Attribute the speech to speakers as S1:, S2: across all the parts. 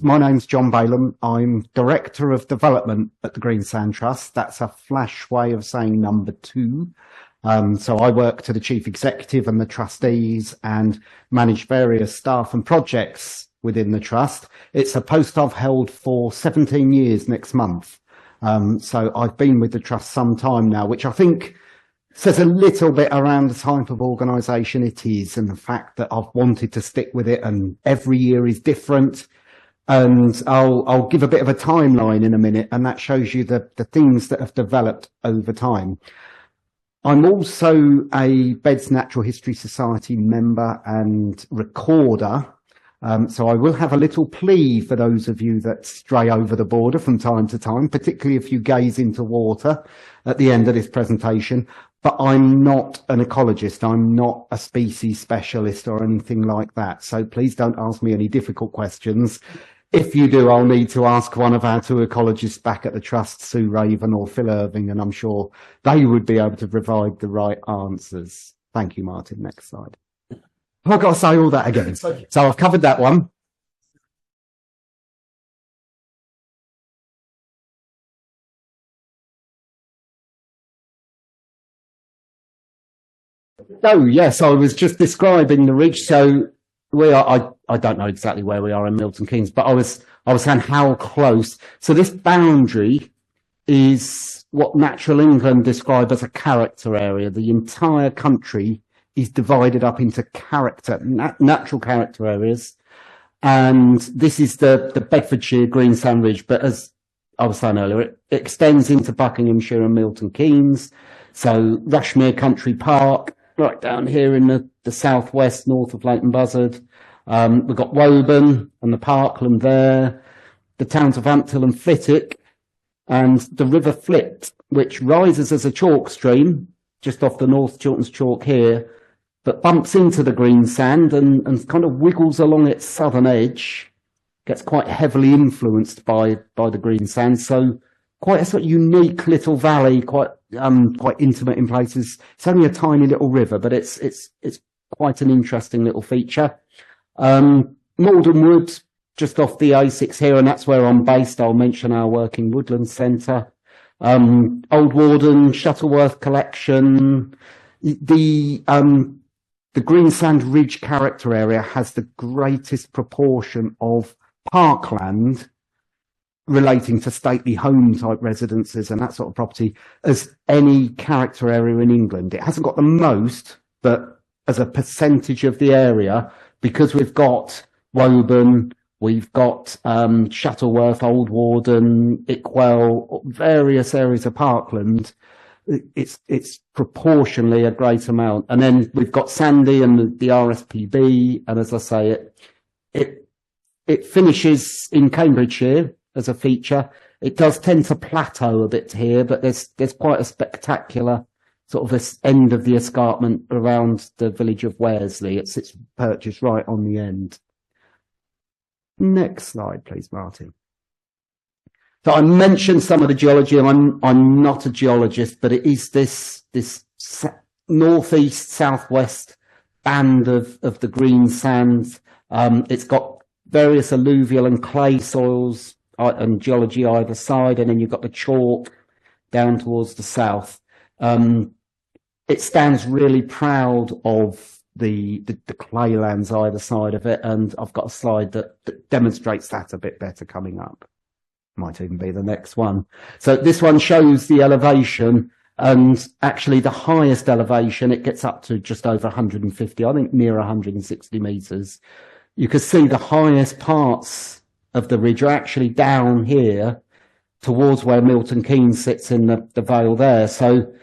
S1: My name's Jon Balaam. I'm Director of Development at the Greensand Trust. That's a flash way of saying number 2. So I work to the Chief Executive and the trustees and manage various staff and projects within the Trust. It's a post I've held for 17 years next month. So I've been with the Trust some time now, which I think says a little bit around the type of organisation it is and the fact that I've wanted to stick with it, and every year is different. And I'll give a bit of a timeline in a minute, and that shows you the things that have developed over time. I'm also a Beds Natural History Society member and recorder. So I will have a little plea for those of you that stray over the border from time to time, particularly if you gaze into water at the end of this presentation. But I'm not an ecologist. I'm not a species specialist or anything like that. So please don't ask me any difficult questions. If you do, I'll need to ask one of our 2 ecologists back at the Trust, Sue Raven or Phil Irving, and I'm sure they would be able to provide the right answers. Thank you, Martin. Next slide. I've got to say all that again. So I've covered that one. Oh, yes, I was just describing the ridge. So we are, I don't know exactly where we are in Milton Keynes, but I was saying how close. So this boundary is what Natural England describe as a character area. The entire country is divided up into natural character areas. And this is the Bedfordshire Greensand Ridge. But as I was saying earlier, it extends into Buckinghamshire and Milton Keynes. So Rushmere Country Park, right down here in the southwest, north of Leighton Buzzard. We've got Woburn and the parkland there, the towns of Ampthill and Flitwick, and the River Flit, which rises as a chalk stream just off the North Chilterns Chalk here, but bumps into the Greensand and kind of wiggles along its southern edge, gets quite heavily influenced by the Greensand. So quite a sort of unique little valley, quite intimate in places. It's only a tiny little river, but it's quite an interesting little feature. Malden Wood, just off the A6 here, and that's where I'm based. I'll mention our Working Woodland Centre. Old Warden, Shuttleworth Collection. The Greensand Ridge character area has the greatest proportion of parkland relating to stately home type residences and that sort of property as any character area in England. It hasn't got the most, but as a percentage of the area, because we've got Woburn, we've got Shuttleworth, Old Warden, Ickwell, various areas of parkland, it's proportionally a great amount. And then we've got Sandy and the RSPB, and as I say, it finishes in Cambridgeshire as a feature. It does tend to plateau a bit here, but there's quite a spectacular sort of this end of the escarpment around the village of Wearsley. It's purchased right on the end. Next slide, please, Martin. So I mentioned some of the geology, and I'm not a geologist, but it is this northeast southwest band of the Greensand. It's got various alluvial and clay soils and geology either side, and then you've got the chalk down towards the south. It stands really proud of the clay lands either side of it, and I've got a slide that demonstrates that a bit better coming up. Might even be the next one. So this one shows the elevation, and actually the highest elevation, it gets up to just over 150, I think near 160 metres. You can see the highest parts of the ridge are actually down here towards where Milton Keynes sits in the vale there. So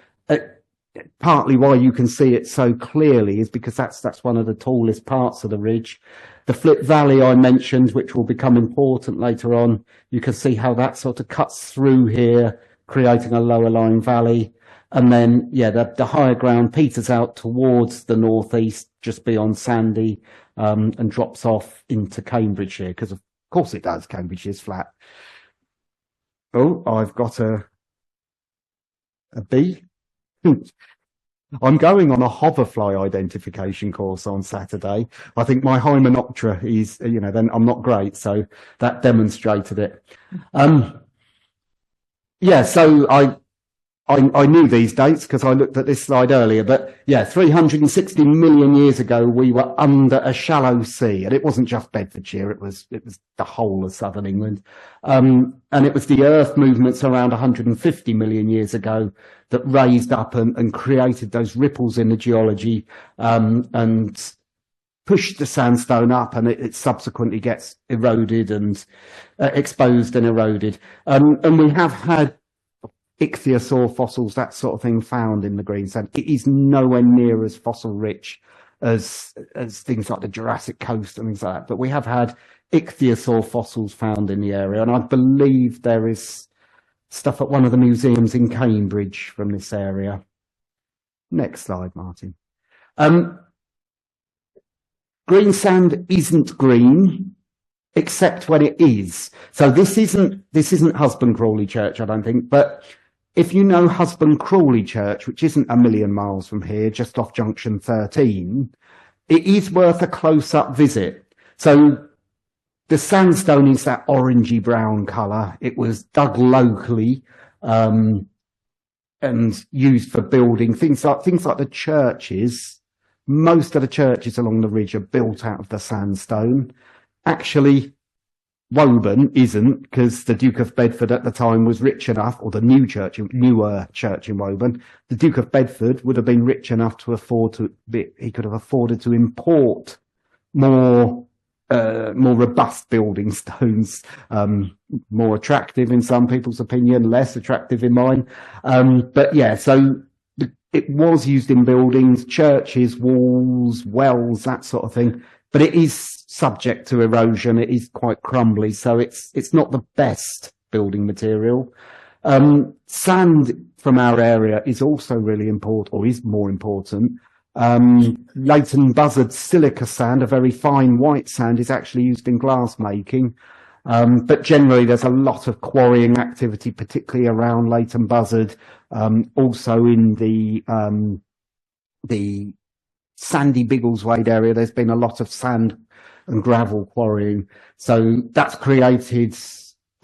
S1: partly why you can see it so clearly is because that's one of the tallest parts of the ridge. The Flit Valley I mentioned, which will become important later on, you can see how that sort of cuts through here, creating a lower lying valley. And then, yeah, the higher ground peters out towards the northeast, just beyond Sandy, and drops off into Cambridgeshire, because of course it does. Cambridgeshire's flat. Oh, I've got a B. I'm going on a hoverfly identification course on Saturday. I think my hymenoptera is, then I'm not great, so that demonstrated it. Yeah, so I knew these dates because I looked at this slide earlier, but yeah, 360 million years ago, we were under a shallow sea, and it wasn't just Bedfordshire, it was the whole of southern England. And it was the Earth movements around 150 million years ago that raised up and created those ripples in the geology, and pushed the sandstone up, and it subsequently gets eroded and exposed and eroded. And we have had ichthyosaur fossils, that sort of thing, found in the Greensand. It is nowhere near as fossil rich as things like the Jurassic Coast and things like that. But we have had ichthyosaur fossils found in the area, and I believe there is stuff at one of the museums in Cambridge from this area. Next slide, Martin. Greensand isn't green, except when it is. So this isn't Husband Crawley Church, I don't think, but if you know Husband Crawley Church, which isn't a million miles from here, just off junction 13, it is worth a close-up visit. So the sandstone is that orangey brown colour. It was dug locally, and used for building things like the churches. Most of the churches along the ridge are built out of the sandstone. Actually, Woburn isn't, because the Duke of Bedford at the time was rich enough, or the newer church in Woburn, the Duke of Bedford would have been rich enough to he could have afforded to import more robust building stones, more attractive in some people's opinion, less attractive in mine. But yeah, so it was used in buildings, churches, walls, wells, that sort of thing. But it is subject to erosion. It is quite crumbly, so it's not the best building material. Sand from our area is also really important, or is more important. Leighton Buzzard silica sand, a very fine white sand, is actually used in glass making. But generally there's a lot of quarrying activity, particularly around Leighton Buzzard, also in the Sandy Biggleswade area. There's been a lot of sand and gravel quarrying, so that's created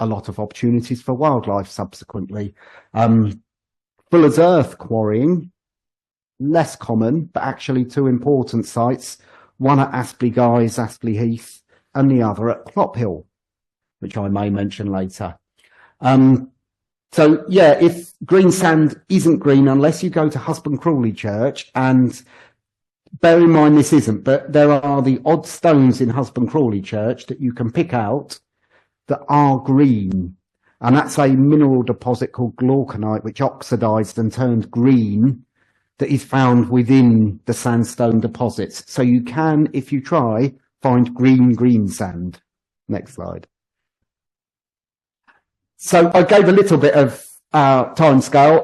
S1: a lot of opportunities for wildlife subsequently. Fuller's Earth quarrying, less common, but actually two important sites, one at Aspley Guys, Aspley Heath, and the other at Clophill, which I may mention later. So yeah, if Greensand isn't green unless you go to Husband Crawley Church, and bear in mind this isn't, but there are the odd stones in Husband Crawley Church that you can pick out that are green. And that's a mineral deposit called glauconite, which oxidized and turned green, that is found within the sandstone deposits. So you can, if you try, find greensand. Next slide. So I gave a little bit of timescale.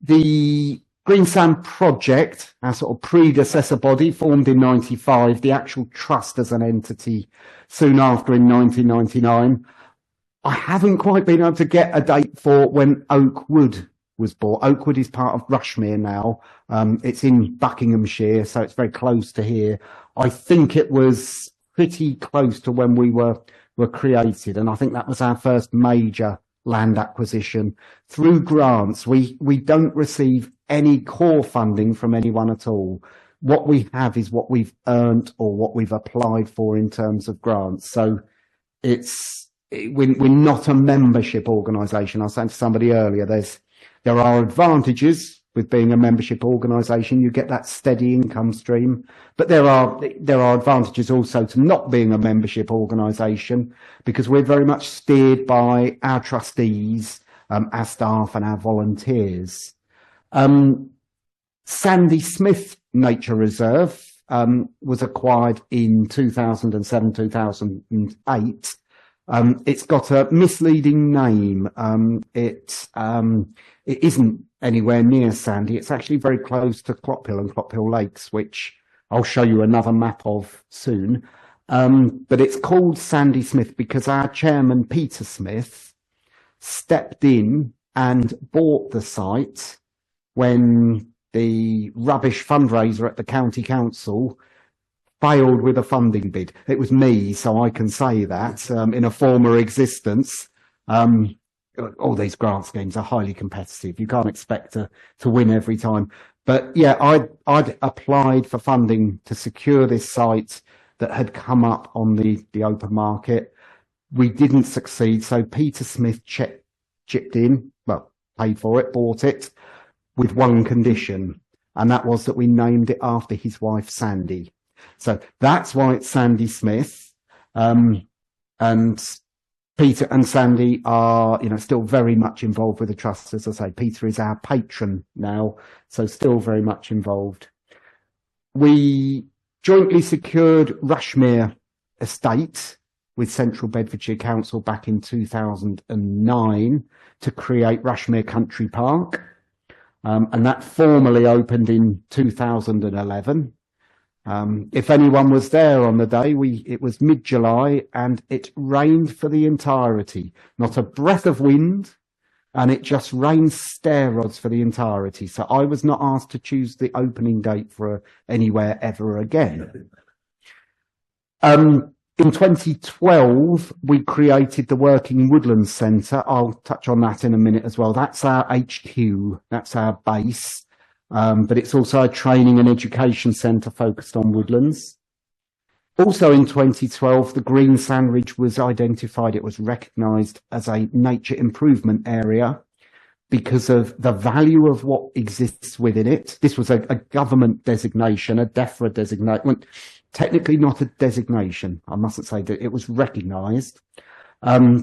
S1: The Greensand project, our sort of predecessor body, formed in 95, the actual trust as an entity soon after in 1999. I haven't quite been able to get a date for when Oakwood was bought. Oakwood is part of Rushmere now. It's in Buckinghamshire, so it's very close to here. I think it was pretty close to when we were created, and I think that was our first major land acquisition through grants. We don't receive any core funding from anyone at all. What we have is what we've earned or what we've applied for in terms of grants. So we're not a membership organisation. I was saying to somebody earlier, there are advantages with being a membership organisation. You get that steady income stream, but there are advantages also to not being a membership organisation, because we're very much steered by our trustees, our staff and our volunteers. Sandy Smith Nature Reserve was acquired in 2007, 2008. It's got a misleading name. It isn't anywhere near Sandy. It's actually very close to Clophill and Clophill Lakes, which I'll show you another map of soon. But it's called Sandy Smith because our chairman, Peter Smith, stepped in and bought the site when the rubbish fundraiser at the county council failed with a funding bid. It was me, so I can say that in a former existence. All these grant schemes are highly competitive. You can't expect to win every time. But yeah, I'd applied for funding to secure this site that had come up on the open market. We didn't succeed, so Peter Smith chipped in, well, paid for it, bought it, with one condition, and that was that we named it after his wife, Sandy. So that's why it's Sandy Smith. And Peter and Sandy are, still very much involved with the trust. As I say, Peter is our patron now, so still very much involved. We jointly secured Rushmere Estate with Central Bedfordshire Council back in 2009 to create Rushmere Country Park. And that formally opened in 2011. If anyone was there on the day, it was mid-July and it rained for the entirety. Not a breath of wind, and it just rained stair rods for the entirety. So I was not asked to choose the opening date for anywhere ever again. In 2012, we created the Working Woodlands Centre. I'll touch on that in a minute as well. That's our HQ, that's our base. But it's also a training and education centre focused on woodlands. Also in 2012, the Greensand Ridge was identified. It was recognised as a nature improvement area because of the value of what exists within it. This was a government designation, a DEFRA designation. Technically not a designation, I mustn't say that it was recognised. But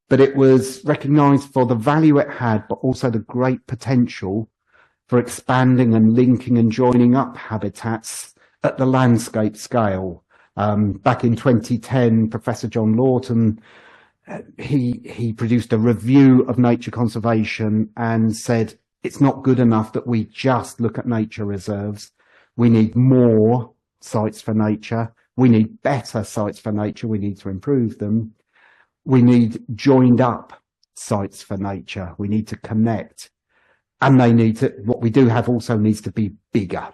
S1: it was recognised for the value it had, but also the great potential for expanding and linking and joining up habitats at the landscape scale. Back in 2010, Professor John Lawton, he produced a review of nature conservation and said, it's not good enough that we just look at nature reserves. We need more sites for nature. We need better sites for nature. We need to improve them. We need joined up sites for nature. We need to connect. And they need to, what we do have also needs to be bigger.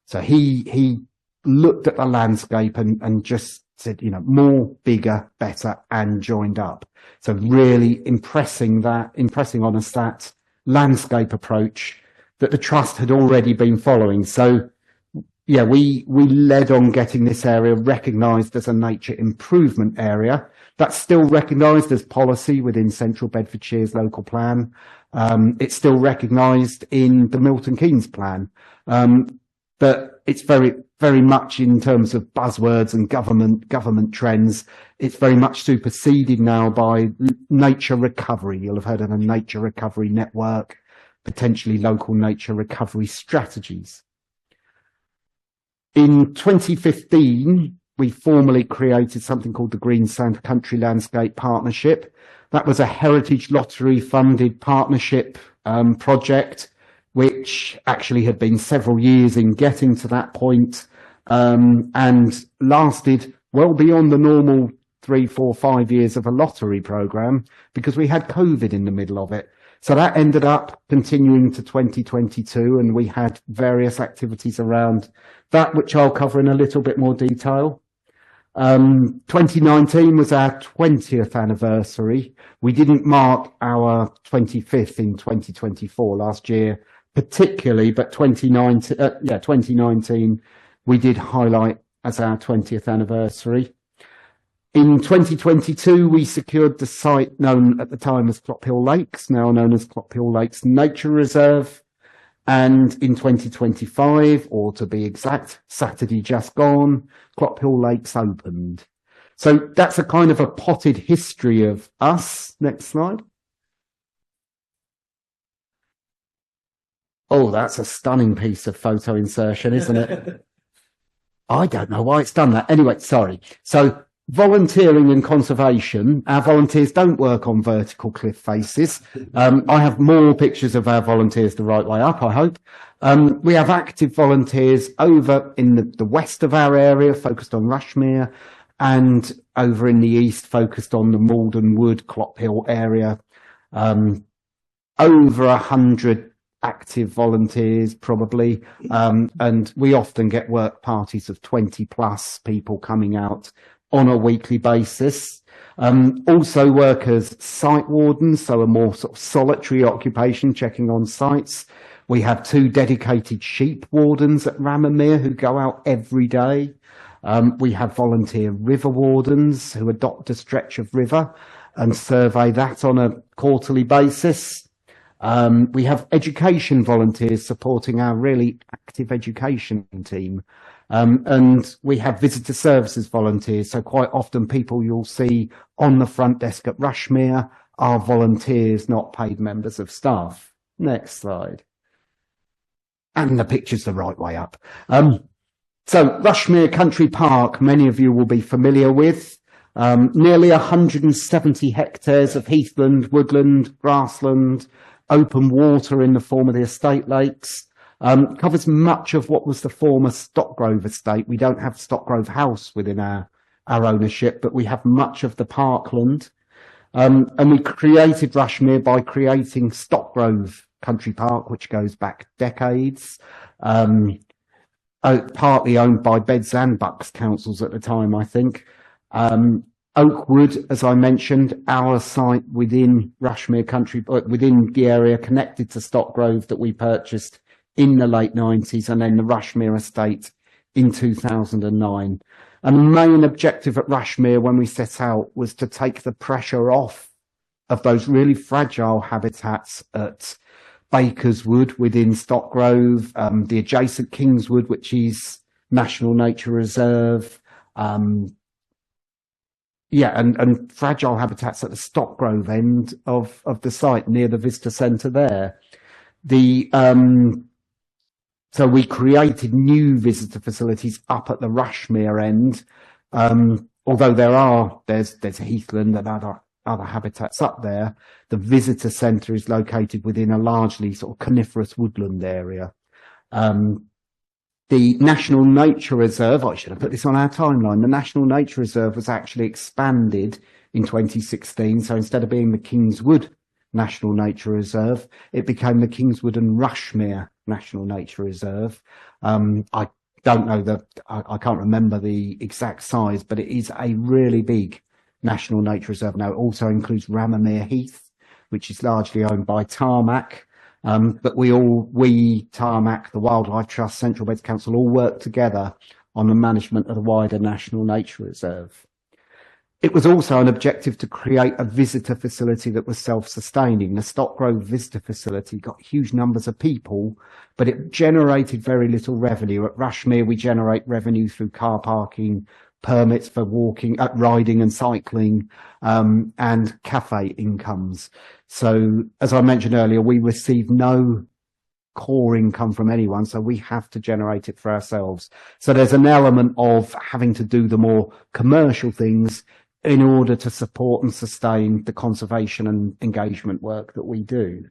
S1: So he looked at the landscape and just said, more, bigger, better, and joined up. So really impressing on us that landscape approach that the trust had already been following. So yeah, we led on getting this area recognised as a nature improvement area. That's still recognised as policy within Central Bedfordshire's local plan. It's still recognised in the Milton Keynes plan. But it's very, very much in terms of buzzwords and government trends. It's very much superseded now by nature recovery. You'll have heard of a nature recovery network, potentially local nature recovery strategies. In 2015, we formally created something called the Greensand Country Landscape Partnership. That was a heritage lottery funded partnership project, which actually had been several years in getting to that point, and lasted well beyond the normal 3, 4, 5 years of a lottery program because we had COVID in the middle of it. So that ended up continuing to 2022, and we had various activities around that, which I'll cover in a little bit more detail. 2019 was our 20th anniversary. We didn't mark our 25th in 2024 last year, particularly, but 2019 we did highlight as our 20th anniversary. In 2022, we secured the site known at the time as Clophill Lakes, now known as Clophill Lakes Nature Reserve. And in 2025, or to be exact, Saturday just gone, Clophill Lakes opened. So that's a kind of a potted history of us. Next slide. Oh, that's a stunning piece of photo insertion, isn't it? I don't know why it's done that. Anyway, sorry. So volunteering and conservation, our volunteers don't work on vertical cliff faces. I have more pictures of our volunteers the right way up, I hope. We have active volunteers over in the west of our area, focused on Rushmere, and over in the east, focused on the Malden Wood, Clophill area. Over 100 active volunteers probably, and we often get work parties of 20 plus people coming out on a weekly basis. Also work as site wardens, so a more sort of solitary occupation, checking on sites. We have 2 dedicated sheep wardens at Rammermere who go out every day. We have volunteer river wardens who adopt a stretch of river and survey that on a quarterly basis. We have education volunteers supporting our really active education team. And we have visitor services volunteers. So quite often people you'll see on the front desk at Rushmere are volunteers, not paid members of staff. Next slide. And the picture's the right way up. So Rushmere Country Park, many of you will be familiar with. Nearly 170 hectares of heathland, woodland, grassland, open water in the form of the estate lakes. Covers much of what was the former Stockgrove estate. We don't have Stockgrove House within our ownership, but we have much of the parkland. And we created Rushmere by creating Stockgrove Country Park, which goes back decades. Partly owned by Beds and Bucks councils at the time, I think. Oakwood, as I mentioned, our site within Rushmere Country, within the area connected to Stockgrove that we purchased in the late 90s, and then the Rushmere estate in 2009. And the main objective at Rushmere when we set out was to take the pressure off of those really fragile habitats at Baker's Wood within Stockgrove, the adjacent Kingswood, which is National Nature Reserve, and fragile habitats at the Stockgrove end of the site near the visitor centre there. So we created new visitor facilities up at the Rushmere end, although there's heathland and other habitats up there. The visitor centre is located within a largely sort of coniferous woodland area. The National Nature Reserve, I should have put this on our timeline, the National Nature Reserve was actually expanded in 2016. So instead of being the Kingswood National Nature Reserve, it became the Kingswood and Rushmere National Nature Reserve. I don't know I can't remember the exact size, but it is a really big National Nature Reserve now. It also includes Rammermere Heath, which is largely owned by Tarmac. But we, Tarmac, the Wildlife Trust, Central Beds Council, all work together on the management of the wider National Nature Reserve. It was also an objective to create a visitor facility that was self-sustaining. The Stockgrove Visitor Facility got huge numbers of people, but it generated very little revenue. At Rushmere, we generate revenue through car parking, permits for walking, riding and cycling, and cafe incomes. So, as I mentioned earlier, we receive no core income from anyone, so we have to generate it for ourselves. So there's an element of having to do the more commercial things in order to support and sustain the conservation and engagement work that we do.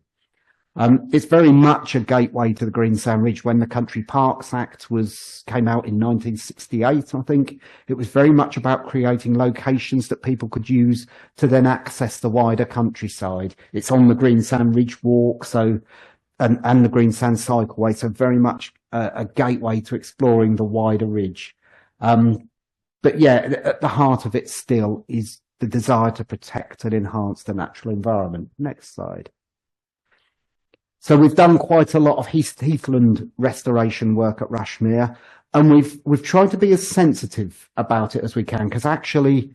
S1: It's very much a gateway to the Greensand Ridge. When the Country Parks Act came out in 1968, I think, it was very much about creating locations that people could use to then access the wider countryside. It's on the Greensand Ridge Walk, and the Greensand Cycleway, so very much a gateway to exploring the wider ridge. But yeah, at the heart of it still is the desire to protect and enhance the natural environment. Next slide. So we've done quite a lot of heathland restoration work at Rushmere, and we've tried to be as sensitive about it as we can, because actually,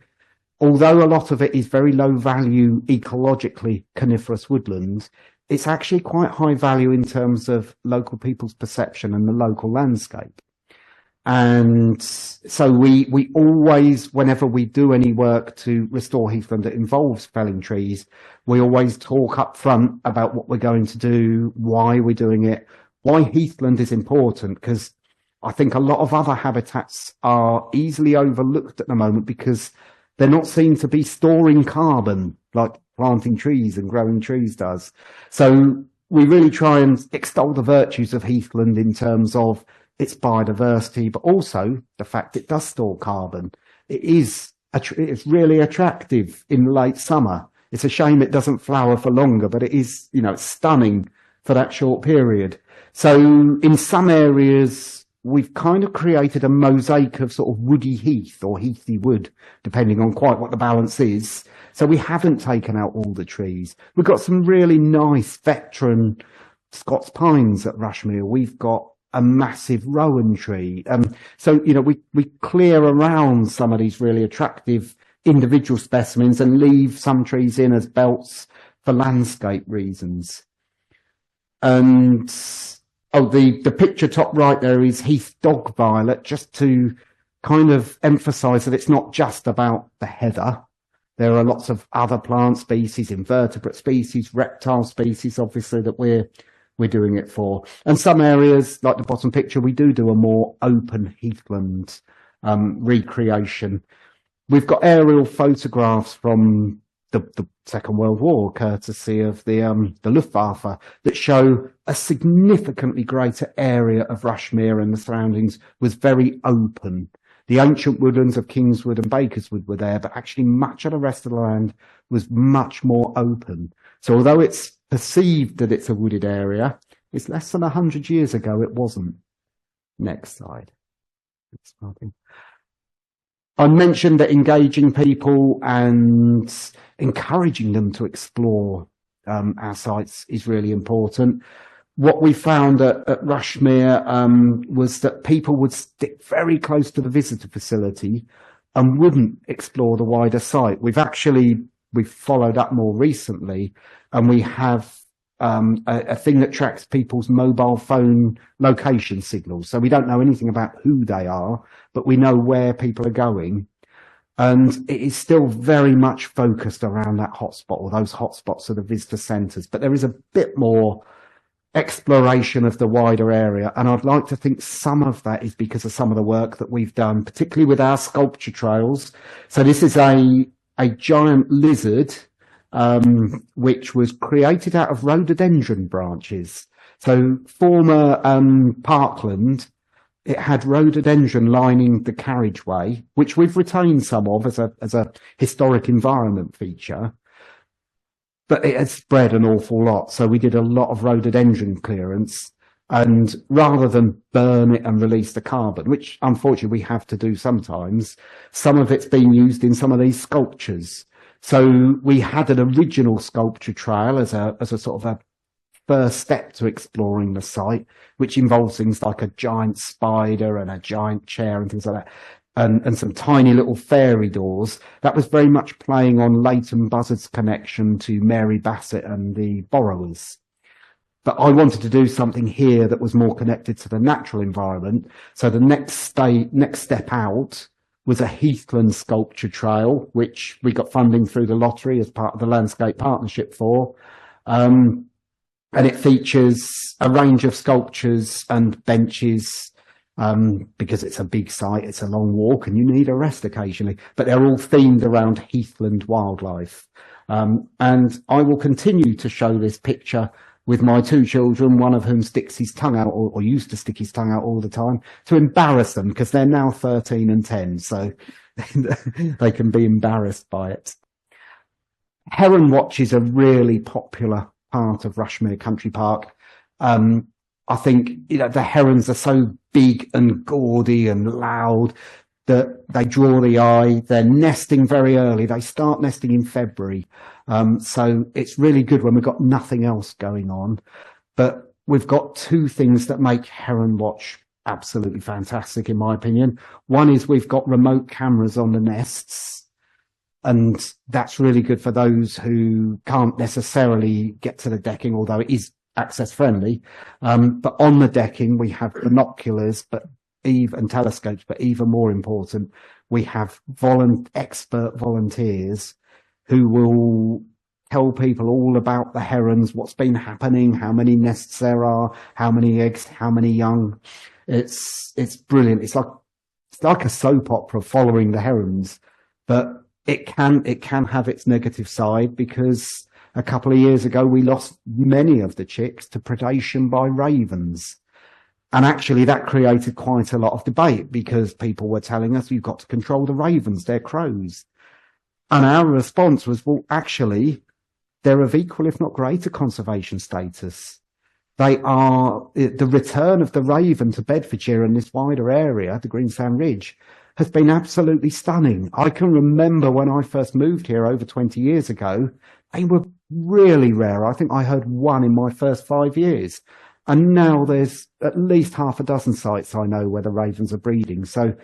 S1: although a lot of it is very low value ecologically coniferous woodlands, it's actually quite high value in terms of local people's perception and the local landscape. And so we always, whenever we do any work to restore heathland that involves felling trees, we always talk up front about what we're going to do, why we're doing it, why heathland is important, because I think a lot of other habitats are easily overlooked at the moment because they're not seen to be storing carbon like planting trees and growing trees does. So we really try and extol the virtues of heathland in terms of its biodiversity, but also the fact it does store carbon. It's really attractive in late summer. It's a shame it doesn't flower for longer, but it is, it's stunning for that short period. So in some areas, we've kind of created a mosaic of sort of woody heath or heathy wood, depending on quite what the balance is. So we haven't taken out all the trees. We've got some really nice veteran Scots pines at Rushmere. We've got a massive rowan tree. So, you know, we clear around some of these really attractive individual specimens and leave some trees in as belts for landscape reasons. And the picture top right there is Heath dog violet, just to kind of emphasize that it's not just about the heather. There are lots of other plant species, invertebrate species, reptile species, obviously, that we're doing it for. And some areas, like the bottom picture, we do a more open heathland recreation. We've got aerial photographs from the Second World War, courtesy of the Luftwaffe, that show a significantly greater area of Rushmere and the surroundings was very open. The ancient woodlands of Kingswood and Bakerswood were there, but actually much of the rest of the land was much more open. So although it's perceived that it's a wooded area, it's less than 100 years ago it wasn't. Next slide. I mentioned that engaging people and encouraging them to explore our sites is really important. What we found at Rushmere was that people would stick very close to the visitor facility and wouldn't explore the wider site. We've followed up more recently, and we have a thing that tracks people's mobile phone location signals. So we don't know anything about who they are, but we know where people are going. And it is still very much focused around that hotspot, or those hotspots are the visitor centres. But there is a bit more exploration of the wider area. And I'd like to think some of that is because of some of the work that we've done, particularly with our sculpture trails. So this is a giant lizard, which was created out of rhododendron branches. So former parkland, it had rhododendron lining the carriageway, which we've retained some of as a historic environment feature. But it had spread an awful lot. So we did a lot of rhododendron clearance. And rather than burn it and release the carbon, which unfortunately we have to do sometimes, some of it's been used in some of these sculptures. So we had an original sculpture trail as a sort of a first step to exploring the site, which involves things like a giant spider and a giant chair and things like that. And some tiny little fairy doors. That was very much playing on Leighton Buzzard's connection to Mary Bassett and the Borrowers. But I wanted to do something here that was more connected to the natural environment. So the next step out was a heathland sculpture trail, which we got funding through the lottery as part of the landscape partnership for. And it features a range of sculptures and benches, because it's a big site, it's a long walk, and you need a rest occasionally. But they're all themed around heathland wildlife. And I will continue to show this picture with my two children, one of whom sticks his tongue out, or used to stick his tongue out all the time, to embarrass them, because they're now 13 and 10, so they can be embarrassed by it. Heron watch is a really popular part of Rushmere Country Park. I think, you know, the herons are so big and gaudy and loud that they draw the eye. They're nesting very early. They start nesting in February. So it's really good when we've got nothing else going on. But we've got two things that make Heron Watch absolutely fantastic, in my opinion. One is we've got remote cameras on the nests, and that's really good for those who can't necessarily get to the decking, although it is access friendly. But on the decking, we have binoculars, and telescopes, but even more important, we have expert volunteers who will tell people all about the herons, what's been happening, how many nests there are, how many eggs, how many young. It's brilliant. It's like a soap opera following the herons, but it can have its negative side, because a couple of years ago we lost many of the chicks to predation by ravens. And actually that created quite a lot of debate, because people were telling us, you've got to control the ravens, they're crows. And our response was, well, actually, they're of equal, if not greater, conservation status. they are the return of the raven to Bedfordshire and this wider area, the Greensand Ridge, has been absolutely stunning. I can remember when I first moved here over 20 years ago, they were really rare. I think I heard one in my first 5 years. And now there's at least half a dozen sites I know where the ravens are breeding. So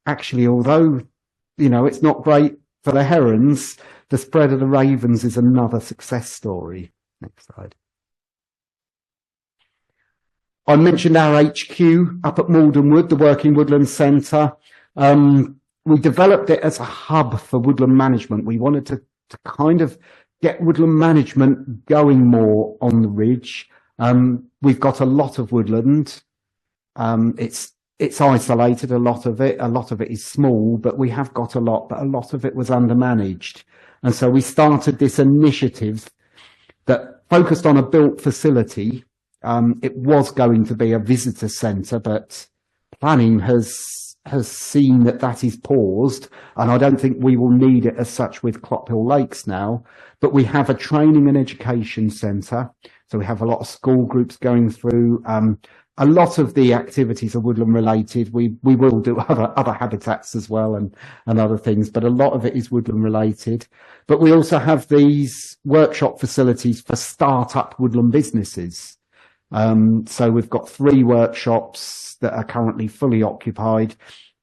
S1: actually, although, it's not great for the herons, the spread of the ravens is another success story. Next slide. I mentioned our HQ up at Malden Wood, the Working Woodland Centre. We developed it as a hub for woodland management. We wanted to kind of get woodland management going more on the ridge. We've got a lot of woodland. It's isolated, a lot of it is small, but we have got a lot, but a lot of it was undermanaged. And so we started this initiative that focused on a built facility. It was going to be a visitor centre, but planning has seen that is paused, and I don't think we will need it as such with Clophill Lakes now. But we have a training and education centre, so we have a lot of school groups going through. A lot of the activities are woodland related. We will do other habitats as well and other things, but a lot of it is woodland related. But we also have these workshop facilities for start-up woodland businesses. So we've got 3 workshops that are currently fully occupied.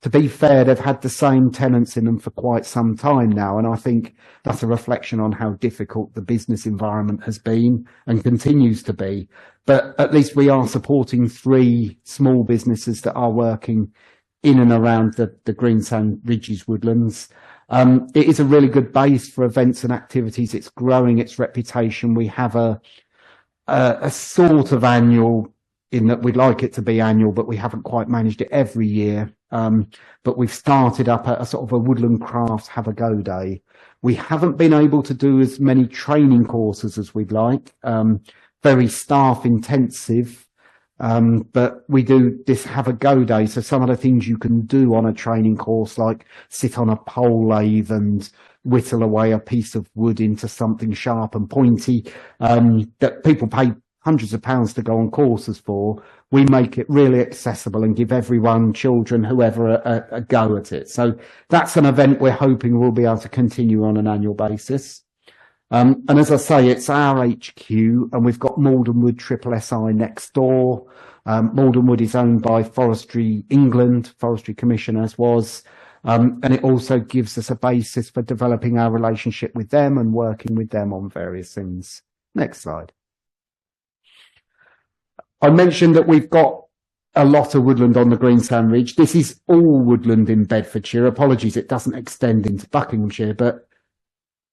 S1: To be fair, they've had the same tenants in them for quite some time now, and I think that's a reflection on how difficult the business environment has been and continues to be. But at least we are supporting 3 small businesses that are working in and around the Greensand Ridges woodlands. It is a really good base for events and activities. It's growing its reputation. We have a sort of annual, in that we'd like it to be annual, but we haven't quite managed it every year. But we've started up a sort of a woodland crafts have a go day. We haven't been able to do as many training courses as we'd like, very staff intensive, but we do this have a go day. So some of the things you can do on a training course, like sit on a pole lathe and whittle away a piece of wood into something sharp and pointy, that people pay hundreds of pounds to go on courses for. We make it really accessible and give everyone, children, whoever, a go at it. So that's an event we're hoping we'll be able to continue on an annual basis. And as I say, it's our HQ, and we've got Malden Wood SSI next door. Malden Wood is owned by Forestry England, Forestry Commissioners was, and it also gives us a basis for developing our relationship with them and working with them on various things. Next slide. I mentioned that we've got a lot of woodland on the Greensand Ridge. This is all woodland in Bedfordshire. Apologies, it doesn't extend into Buckinghamshire, but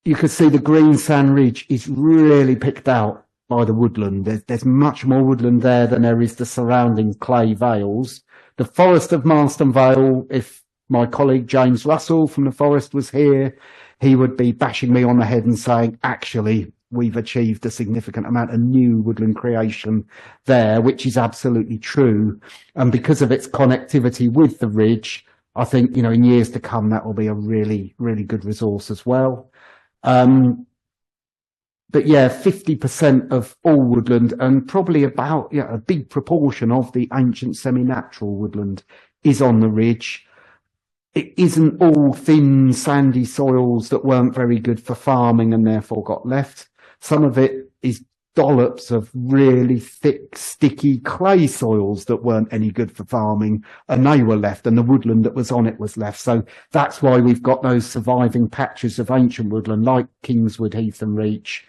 S1: you can see the Greensand Ridge is really picked out by the woodland. There's much more woodland there than there is the surrounding clay vales. The Forest of Marston Vale, if my colleague James Russell from the Forest was here, he would be bashing me on the head and saying, actually, we've achieved a significant amount of new woodland creation there, which is absolutely true. And because of its connectivity with the ridge, I think, in years to come, that will be a really, really good resource as well. But yeah, 50% of all woodland, and probably about a big proportion of the ancient semi-natural woodland is on the ridge. It isn't all thin, sandy soils that weren't very good for farming and therefore got left. Some of it is dollops of really thick, sticky clay soils that weren't any good for farming, and they were left, and the woodland that was on it was left. So that's why we've got those surviving patches of ancient woodland, like Kingswood, Heath and Reach,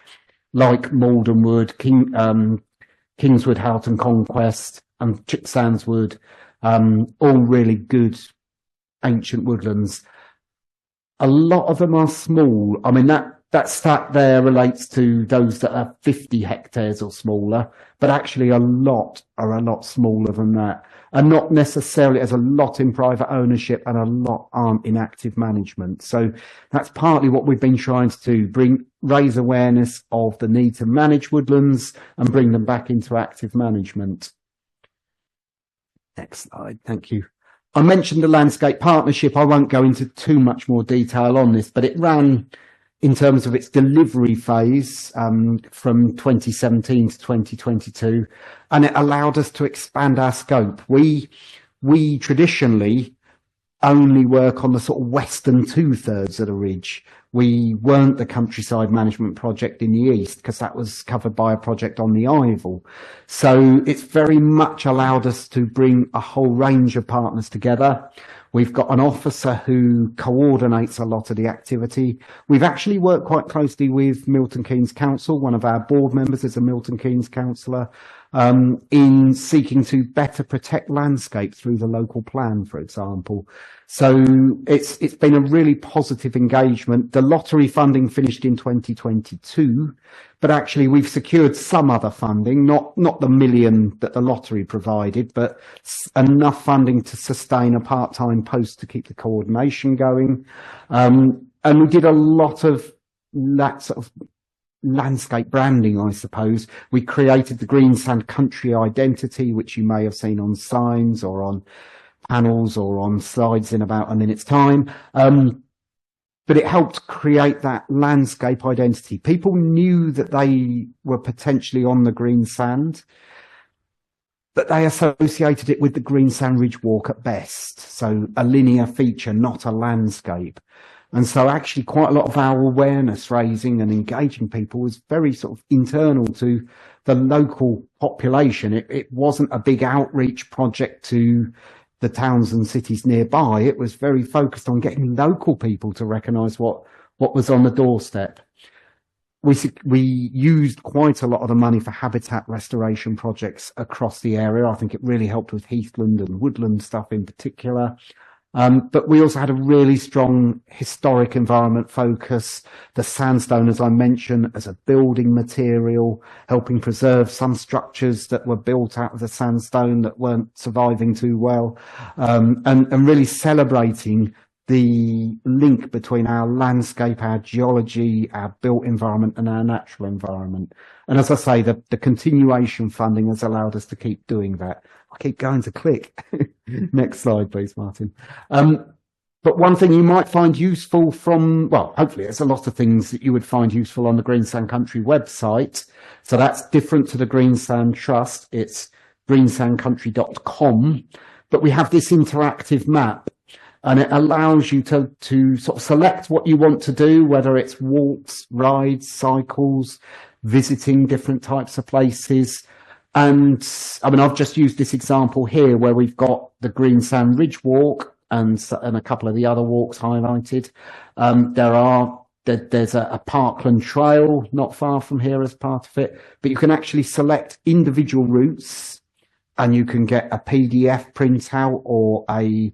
S1: like Malden Wood, Kingswood, Houghton Conquest, and Chicksands Wood, all really good ancient woodlands. A lot of them are small. I mean, that stat there relates to those that are 50 hectares or smaller, but actually a lot are a lot smaller than that, and not necessarily. As a lot in private ownership and a lot aren't in active management. So that's partly what we've been trying to do, raise awareness of the need to manage woodlands and bring them back into active management. Next slide, thank you. I mentioned the landscape partnership. I won't go into too much more detail on this, but it ran in terms of its delivery phase, from 2017 to 2022, and it allowed us to expand our scope. We traditionally only work on the sort of western 2/3 of the ridge. We weren't the countryside management project in the east because that was covered by a project on the Ivel. So it's very much allowed us to bring a whole range of partners together. We've got an officer who coordinates a lot of the activity. We've actually worked quite closely with Milton Keynes Council. One of our board members is a Milton Keynes councillor, in seeking to better protect landscape through the local plan, for example. So it's been a really positive engagement. The lottery funding finished in 2022, but actually we've secured some other funding, not the million that the lottery provided, but enough funding to sustain a part-time post to keep the coordination going. And we did a lot of that sort of landscape branding, I suppose. We created the Greensand country identity, which you may have seen on signs or on panels or on slides in about a minute's time. But it helped create that landscape identity. People knew that they were potentially on the Greensand, but they associated it with the Greensand Ridge Walk at best. So a linear feature, not a landscape. And so actually quite a lot of our awareness raising and engaging people was very sort of internal to the local population. It wasn't a big outreach project to the towns and cities nearby. It was very focused on getting local people to recognise what was on the doorstep. We used quite a lot of the money for habitat restoration projects across the area. I think it really helped with heathland and woodland stuff in particular. But we also had a really strong historic environment focus. The sandstone, as I mentioned, as a building material, helping preserve some structures that were built out of the sandstone that weren't surviving too well, and really celebrating the link between our landscape, our geology, our built environment and our natural environment. And as I say, the continuation funding has allowed us to keep doing that. I keep going to click. Next slide, please, Martin. But one thing you might find useful from, well, hopefully there's a lot of things that you would find useful on the Greensand Country website. So that's different to the Greensand Trust. It's greensandcountry.com. But we have this interactive map, and it allows you to sort of select what you want to do, whether it's walks, rides, cycles, visiting different types of places. And I mean, I've just used this example here where we've got the Greensand Ridge Walk and a couple of the other walks highlighted. There's a Parkland Trail not far from here as part of it, but you can actually select individual routes and you can get a PDF printout or a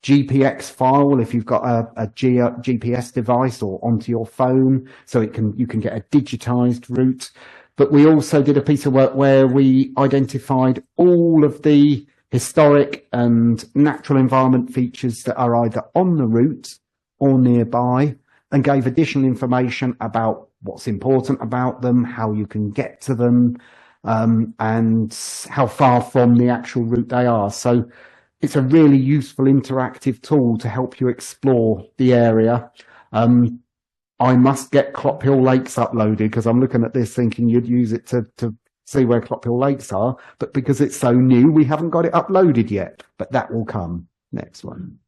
S1: GPX file if you've got a GPS device or onto your phone, so you can get a digitized route. But we also did a piece of work where we identified all of the historic and natural environment features that are either on the route or nearby, and gave additional information about what's important about them, how you can get to them, and how far from the actual route they are. So it's a really useful interactive tool to help you explore the area. I must get Clophill Lakes uploaded because I'm looking at this thinking you'd use it to see where Clophill Lakes are. But because it's so new, we haven't got it uploaded yet. But that will come. Next one.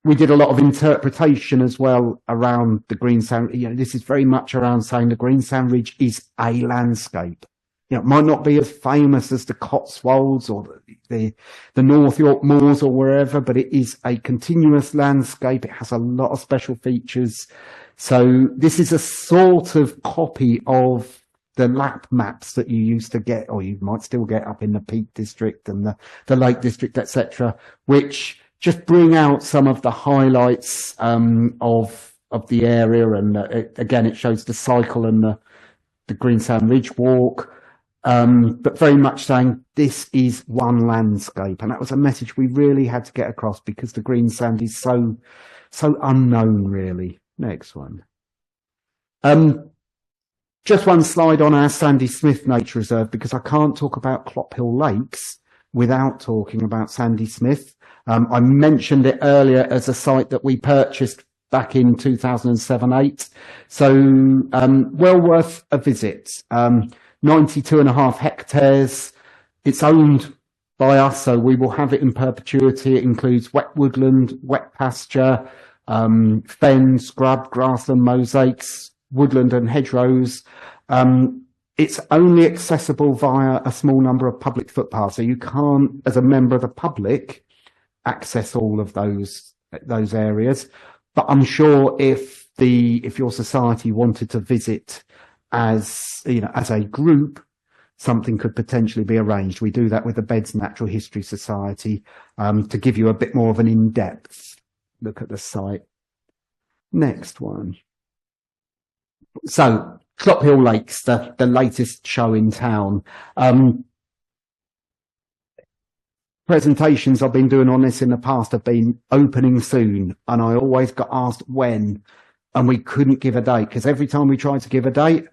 S1: We did a lot of interpretation as well around the Greensand. You know, this is very much around saying the Greensand Ridge is a landscape. You know, it might not be as famous as the Cotswolds or the North York Moors or wherever, but it is a continuous landscape. It has a lot of special features. So this is a sort of copy of the lap maps that you used to get, or you might still get up in the Peak District and the Lake District, etc., which just bring out some of the highlights of the area. And again, it shows the cycle and the Greensand Ridge Walk. But very much saying this is one landscape, and that was a message we really had to get across because the Greensand is so unknown, really. Next one. Just one slide on our Sandy Smith Nature Reserve, because I can't talk about Clophill Lakes without talking about Sandy Smith. I mentioned it earlier as a site that we purchased back in 2007-8. So well worth a visit. 92.5 hectares. It's owned by us, so we will have it in perpetuity. It includes wet woodland, wet pasture, fen, scrub, grassland, mosaics, woodland and hedgerows. It's only accessible via a small number of public footpaths, so you can't, as a member of the public, access all of those areas. But I'm sure if your society wanted to visit as a group, something could potentially be arranged. We do that with the Beds Natural History Society to give you a bit more of an in-depth look at the site. Next one. So Clophill Lakes, the latest show in town. Presentations I've been doing on this in the past have been opening soon, and I always got asked when, and we couldn't give a date because every time we tried to give a date,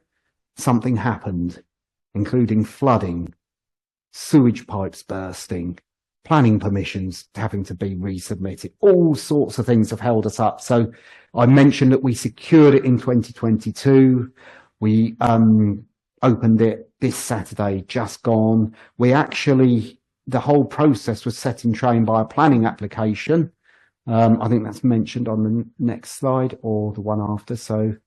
S1: something happened, including flooding, sewage pipes bursting, planning permissions having to be resubmitted. All sorts of things have held us up. So I mentioned that we secured it in 2022. We opened it this Saturday, just gone. The whole process was set in train by a planning application. I think that's mentioned on the next slide or the one after. So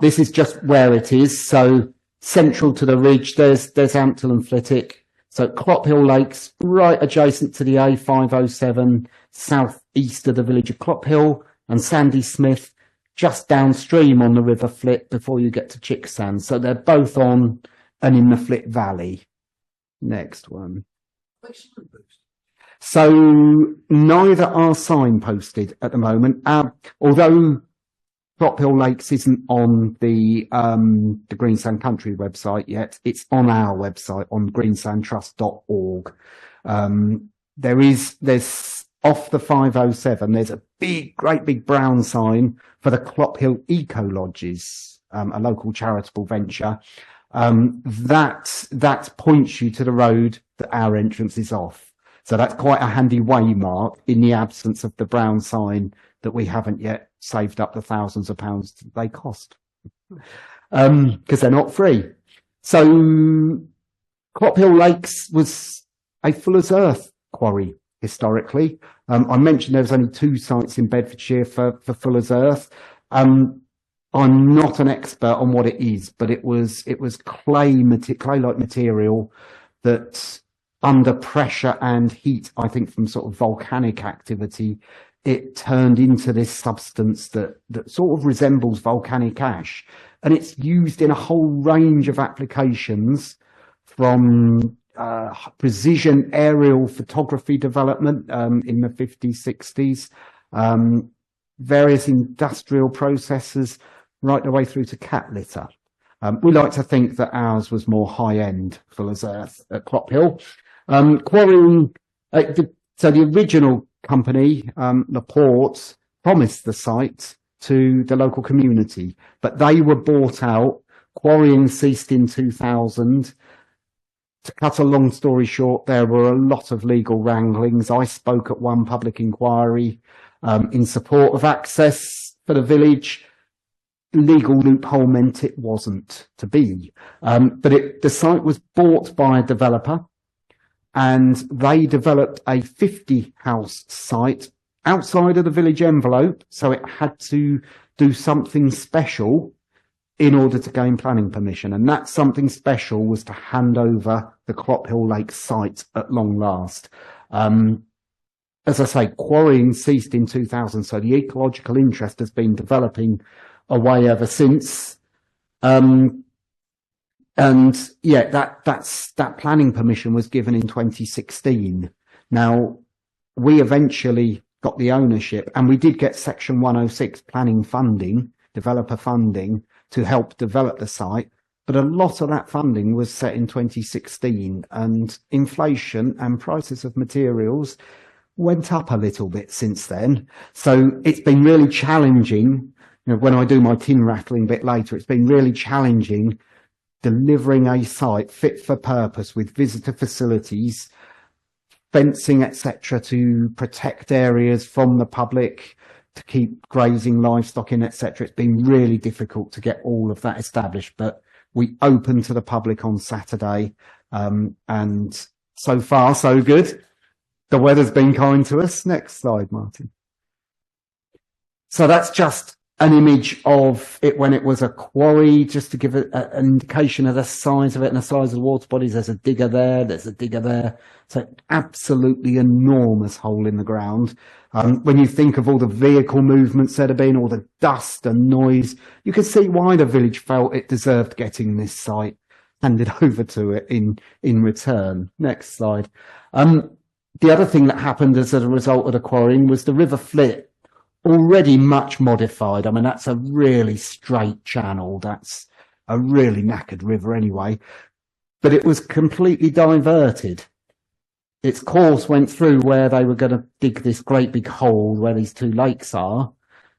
S1: this is just where it is. So central to the ridge, there's Ampthill and Flitwick. So Clophill Lakes, right adjacent to the A507, southeast of the village of Clophill, and Sandy Smith, just downstream on the River Flit before you get to Chicksand. So they're both on and in the Flit Valley. Next one. So neither are signposted at the moment. Although Clophill Lakes isn't on the Greensand Country website yet, it's on our website on greensandtrust.org. There's off the 507, there's a great big brown sign for the Clophill Eco Lodges, a local charitable venture. That points you to the road that our entrance is off. So that's quite a handy waymark in the absence of the brown sign that we haven't yet saved up the thousands of pounds they cost, because they're not free. So Clophill Lakes was a Fuller's Earth quarry historically. I mentioned there was only 2 sites in Bedfordshire for Fuller's Earth. I'm not an expert on what it is, but it was clay-like material that under pressure and heat, I think from sort of volcanic activity, it turned into this substance that sort of resembles volcanic ash. And it's used in a whole range of applications, from precision aerial photography development in the 50s, 60s, various industrial processes, right the way through to cat litter. We like to think that ours was more high-end Fuller's Earth at Clophill. Quarrying, so the original company, the Ports, promised the site to the local community, but they were bought out. Quarrying ceased in 2000. To cut a long story short, there were a lot of legal wranglings. I spoke at one public inquiry in support of access for the village. Legal loophole meant it wasn't to be. But the site was bought by a developer, and they developed a 50-house site outside of the village envelope, so it had to do something special in order to gain planning permission. And that something special was to hand over the Clophill Lakes site at long last. As I say, quarrying ceased in 2000, so the ecological interest has been developing away ever since. And yeah, that planning permission was given in 2016. Now, we eventually got the ownership, and we did get Section 106 planning funding, developer funding, to help develop the site. But a lot of that funding was set in 2016, and inflation and prices of materials went up a little bit since then. So it's been really challenging. You know, when I do my tin rattling bit later, it's been really challenging delivering a site fit for purpose with visitor facilities, fencing, etc., to protect areas from the public, to keep grazing livestock in, etc. It's been really difficult to get all of that established, but we opened to the public on Saturday, and so far so good. The weather's been kind to us. Next slide, Martin. So that's just an image of it when it was a quarry, just to give an indication of the size of it and the size of the water bodies. There's a digger there, there's a digger there. So absolutely enormous hole in the ground. When you think of all the vehicle movements that have been, all the dust and noise, you can see why the village felt it deserved getting this site handed over to it in return. Next slide. The other thing that happened as a result of the quarrying was the River Flit, already much modified. I mean, that's a really straight channel. That's a really knackered river anyway, but it was completely diverted. Its course went through where they were going to dig this great big hole where these two lakes are.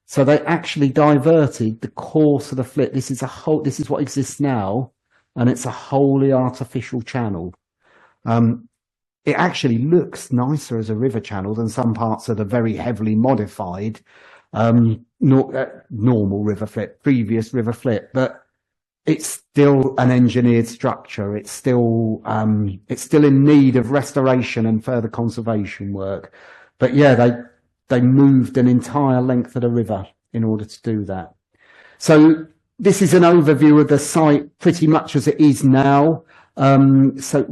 S1: So they actually diverted the course of the Flit. This is what exists now, and it's a wholly artificial channel. It actually looks nicer as a river channel than some parts of the very heavily modified normal River Flit, previous River Flit, but it's still an engineered structure. It's still in need of restoration and further conservation work. But yeah, they moved an entire length of the river in order to do that. So this is an overview of the site pretty much as it is now. So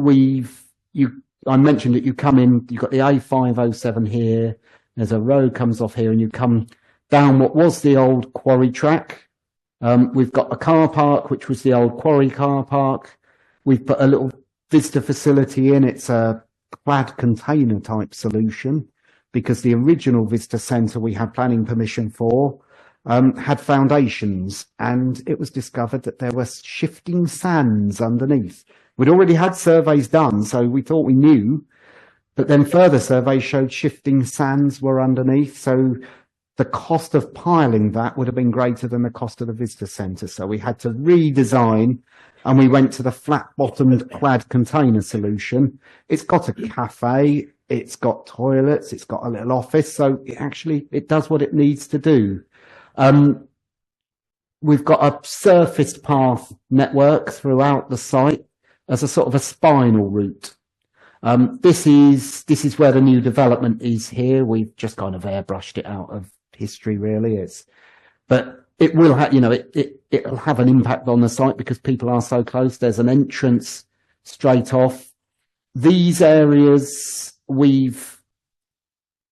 S1: I mentioned that you come in, you've got the A507 here, there's a road comes off here, and you come down what was the old quarry track. We've got a car park, which was the old quarry car park. We've put a little visitor facility in. It's a clad container type solution, because the original visitor centre we had planning permission for had foundations, and it was discovered that there were shifting sands underneath. We'd already had surveys done, so we thought we knew, but then further surveys showed shifting sands were underneath. So the cost of piling that would have been greater than the cost of the visitor centre. So we had to redesign, and we went to the flat-bottomed clad container solution. It's got a cafe, it's got toilets, it's got a little office. So it does what it needs to do. We've got a surfaced path network throughout the site as a sort of a spinal route. This is where the new development is here. We've just kind of airbrushed it out of history, really. But it will have, it'll have an impact on the site because people are so close. There's an entrance straight off. These areas, we've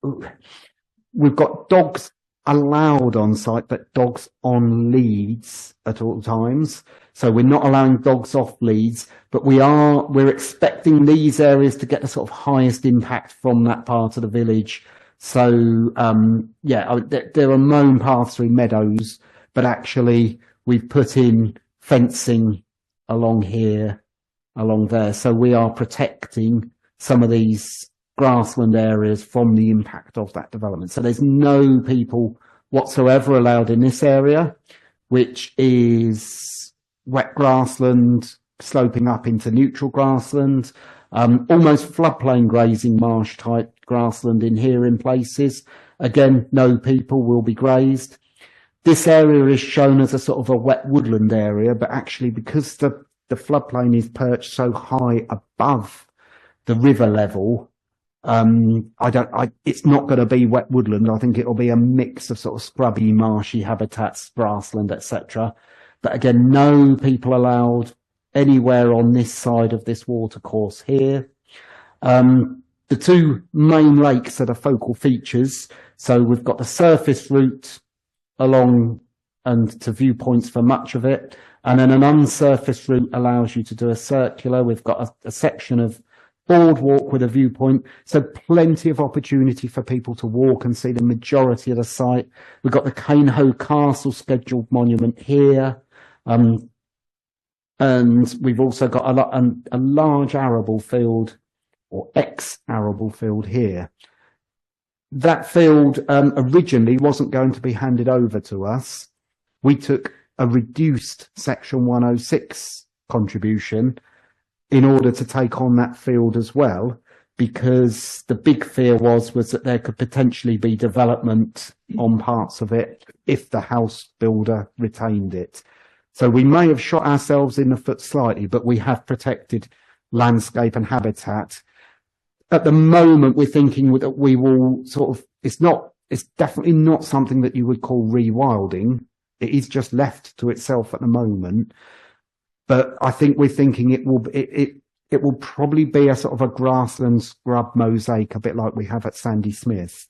S1: got dogs allowed on site, but dogs on leads at all times. So we're not allowing dogs off leads, but we're expecting these areas to get the sort of highest impact from that part of the village. So, there are mown paths through meadows, but actually we've put in fencing along here, along there. So we are protecting some of these grassland areas from the impact of that development. So there's no people whatsoever allowed in this area, which is wet grassland sloping up into neutral grassland, almost floodplain grazing marsh type grassland in here in places. Again, no people will be grazed. This area is shown as a sort of a wet woodland area, but actually because the floodplain is perched so high above the river level, it's not going to be wet woodland. I think it'll be a mix of sort of scrubby, marshy habitats, grassland, etc. But again, no people allowed anywhere on this side of this watercourse here. The two main lakes are the focal features. So we've got the surface route along and to viewpoints for much of it. And then an unsurfaced route allows you to do a circular. We've got a section of boardwalk with a viewpoint. So plenty of opportunity for people to walk and see the majority of the site. We've got the Cainho Castle scheduled monument here. And we've also got a large arable field, or ex-arable field here. That field originally wasn't going to be handed over to us. We took a reduced Section 106 contribution in order to take on that field as well. because the big fear was that there could potentially be development on parts of it if the house builder retained it. So we may have shot ourselves in the foot slightly, but we have protected landscape and habitat. At the moment, we're thinking that we will sort of, it's definitely not something that you would call rewilding. It is just left to itself at the moment. But I think we're thinking it will probably be a sort of a grassland scrub mosaic, a bit like we have at Sandy Smith.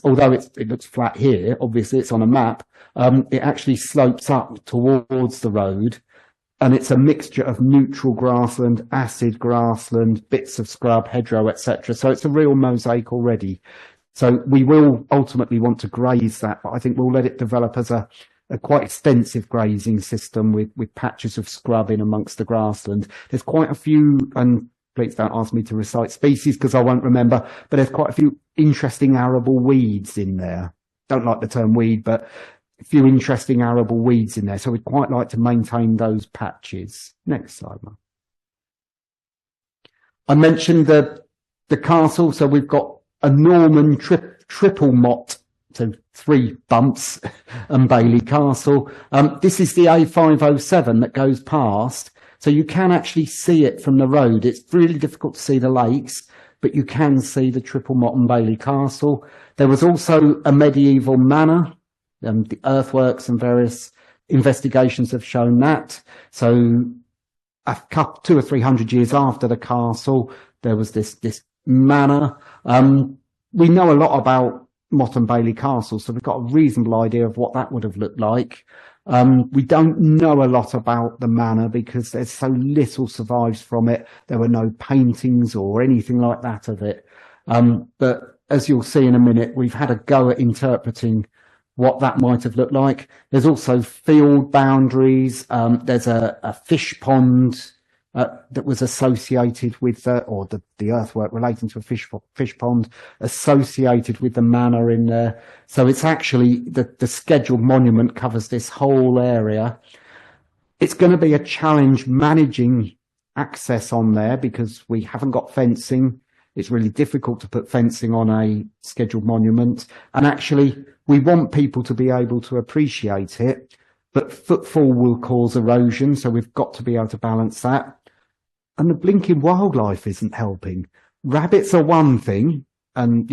S1: Although it looks flat here, obviously it's on a map, it actually slopes up towards the road, and it's a mixture of neutral grassland, acid grassland, bits of scrub, hedgerow, etc. So it's a real mosaic already. So we will ultimately want to graze that, but I think we'll let it develop as a quite extensive grazing system with patches of scrub in amongst the grassland. There's quite a few, and please don't ask me to recite species because I won't remember, but there's quite a few interesting arable weeds in there. Don't like the term weed, but a few interesting arable weeds in there. So we'd quite like to maintain those patches. Next slide, Mark. I mentioned the castle. So we've got a Norman triple mott, so 3 bumps, and Bailey Castle. This is the A507 that goes past. So you can actually see it from the road. It's really difficult to see the lakes, but you can see the Triple Mott and Bailey Castle. There was also a medieval manor. The earthworks and various investigations have shown that. So a couple, 200 or 300 years after the castle, there was this manor. We know a lot about Mott and Bailey Castle, so we've got a reasonable idea of what that would have looked like. We don't know a lot about the manor because there's so little survives from it. There were no paintings or anything like that of it. But as you'll see in a minute, we've had a go at interpreting what that might have looked like. There's also field boundaries. There's a fish pond that was associated with or the earthwork relating to a fish pond associated with the manor in there. So it's actually the scheduled monument covers this whole area. It's going to be a challenge managing access on there because we haven't got fencing. It's really difficult to put fencing on a scheduled monument. And actually, we want people to be able to appreciate it, but footfall will cause erosion. So we've got to be able to balance that. And the blinking wildlife isn't helping. Rabbits are one thing, and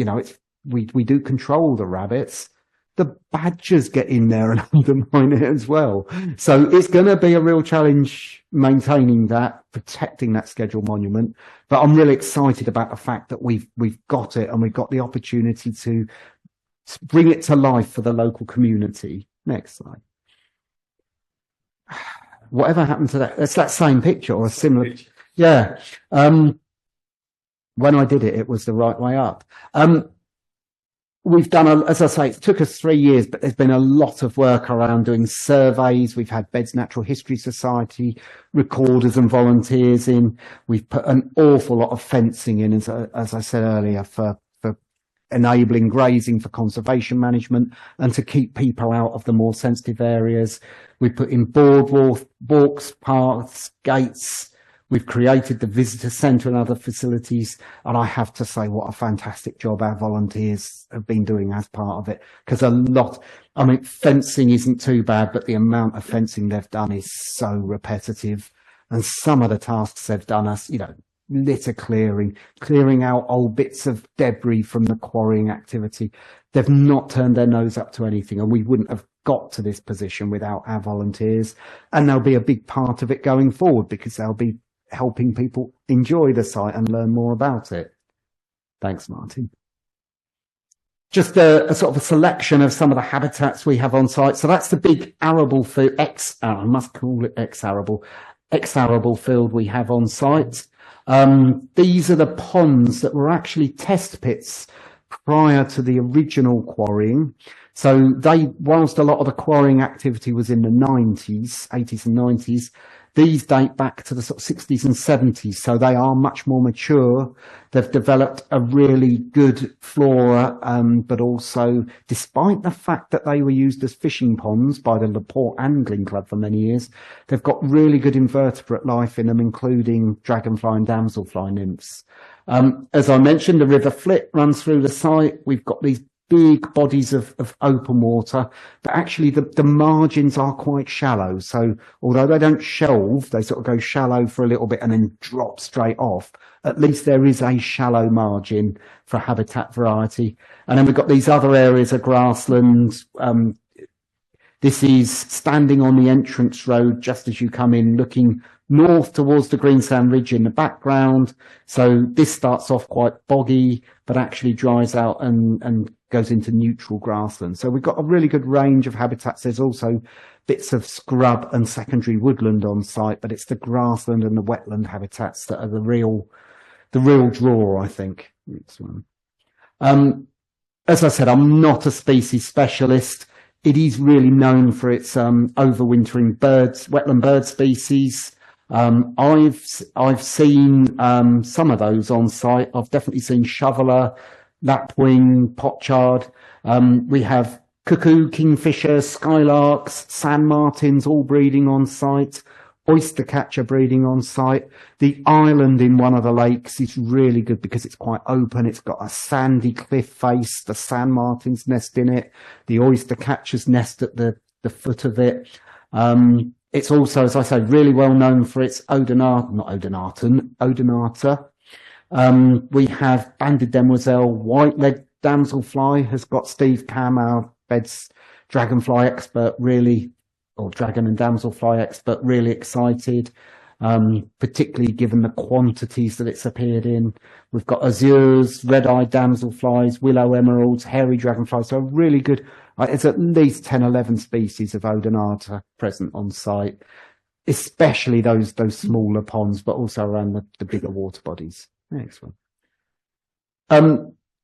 S1: we do control the rabbits. The badgers get in there and undermine it as well. So it's going to be a real challenge maintaining that, protecting that scheduled monument. But I'm really excited about the fact that we've got it and we've got the opportunity to bring it to life for the local community. Next slide. Whatever happened to that? It's that same picture or a similar. Yeah. When I did it, it was the right way up. We've done, as I say, it took us 3 years, but there's been a lot of work around doing surveys. We've had Beds Natural History Society, recorders and volunteers in. We've put an awful lot of fencing in, as I said earlier, for enabling grazing for conservation management and to keep people out of the more sensitive areas. We put in boardwalks, paths, gates. We've created the visitor centre and other facilities. And I have to say what a fantastic job our volunteers have been doing as part of it. Because fencing isn't too bad, but the amount of fencing they've done is so repetitive. And some of the tasks they've done us, litter clearing out old bits of debris from the quarrying activity. They've not turned their nose up to anything, and we wouldn't have got to this position without our volunteers. And they'll be a big part of it going forward because they'll be helping people enjoy the site and learn more about it. Thanks, Martin. Just a sort of a selection of some of the habitats we have on site. So that's the big arable field, I must call it ex-arable field we have on site. These are the ponds that were actually test pits prior to the original quarrying. So whilst a lot of the quarrying activity was in the 80s and 90s, these date back to the sort of 60s and 70s. So they are much more mature. They've developed a really good flora, but also, despite the fact that they were used as fishing ponds by the Laporte Angling Club for many years, they've got really good invertebrate life in them, including dragonfly and damselfly nymphs. As I mentioned, the River Flit runs through the site. We've got these big bodies of open water, but actually the margins are quite shallow. So although they don't shelve, they sort of go shallow for a little bit and then drop straight off. At least there is a shallow margin for habitat variety. And then we've got these other areas of grassland. This is standing on the entrance road just as you come in, looking north towards the Greensand Ridge in the background. So this starts off quite boggy, but actually dries out and goes into neutral grassland. So we've got a really good range of habitats. There's also bits of scrub and secondary woodland on site, but it's the grassland and the wetland habitats that are the real draw, I think. As I said, I'm not a species specialist. It is really known for its overwintering birds, wetland bird species. I've seen some of those on site. I've definitely seen shoveler, lapwing, pochard. We have cuckoo, kingfisher, skylarks, sand martins all breeding on site. Oystercatcher breeding on site. The island in one of the lakes is really good because it's quite open. It's got a sandy cliff face. The sand martins nest in it. The oystercatchers nest at the foot of it. It's also, as I say, really well known for its odonata. We have banded demoiselle, white-legged damselfly has got Steve Cam, our bed's dragonfly expert, dragon and damselfly expert, really excited, particularly given the quantities that it's appeared in. We've got azures, red-eyed damselflies, willow emeralds, hairy dragonflies. So really good. It's at least 10, 11 species of odonata present on site, especially those smaller ponds, but also around the bigger water bodies. Next one.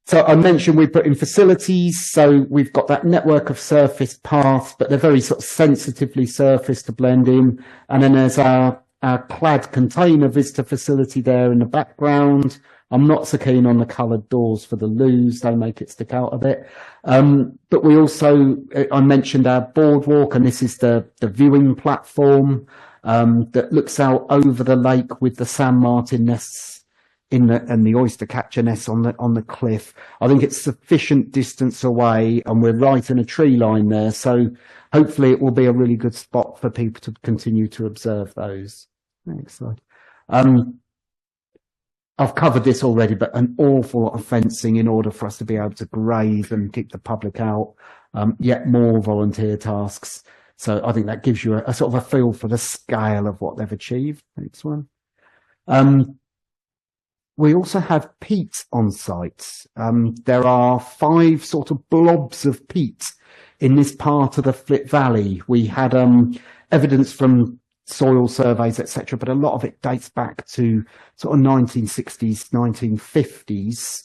S1: So I mentioned we put in facilities, so we've got that network of surface paths, but they're very sort of sensitively surfaced to blend in. And then there's our clad container visitor facility there in the background. I'm not so keen on the coloured doors for the loos, they make it stick out a bit. But we also, I mentioned our boardwalk, and this is the viewing platform that looks out over the lake with the sand martin nests and the oystercatcher nests on the cliff. I think it's sufficient distance away, and we're right in a tree line there, so hopefully it will be a really good spot for people to continue to observe those. Next slide. I've covered this already, but an awful lot of fencing in order for us to be able to graze and keep the public out, yet more volunteer tasks. So I think that gives you a sort of a feel for the scale of what they've achieved. Next one. We also have peat on site. There are 5 sort of blobs of peat in this part of the Flit Valley. We had evidence from soil surveys, etc., but a lot of it dates back to sort of 1960s, 1950s.